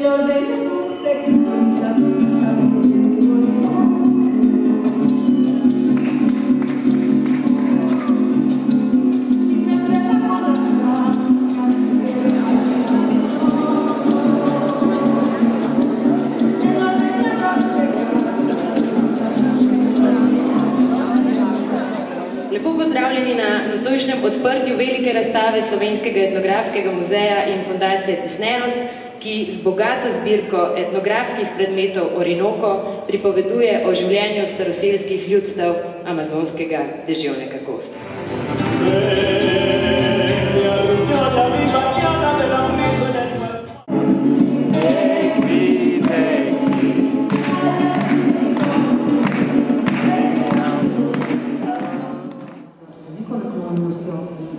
Lepo pozdravljeni na nocojšnjem odprtju velike razstave Slovenskega etnografskega muzeja in fundacije Cisneros, ki z bogato zbirko etnografskih predmetov Orinoco pripoveduje o življenju staroselskih ljudstev amazonskega deževnega gozda.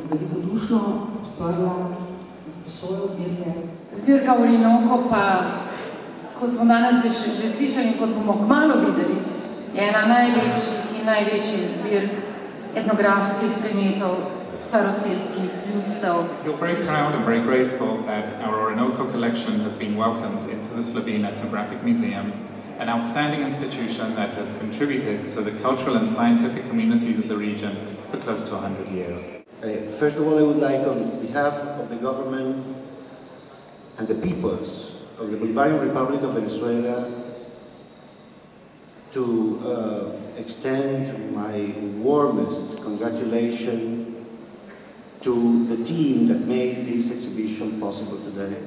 Velikodušno odprla izposojo zbirke. Zbirka Orinoco pa, kot smo danes že slišali in kot bomo kmalu videli, je ena največjih in največjih zbirk etnografskih predmetov staroselskih ljudstev. We're very proud and very grateful that our Orinoco collection has been welcomed into the Slovene Ethnographic Museum, an outstanding institution that has contributed to the cultural and scientific communities of the region for close to 100 years. First of all, I would like, on behalf of the government and the peoples of the Bolivarian Republic of Venezuela, to extend my warmest congratulations to the team that made this exhibition possible today.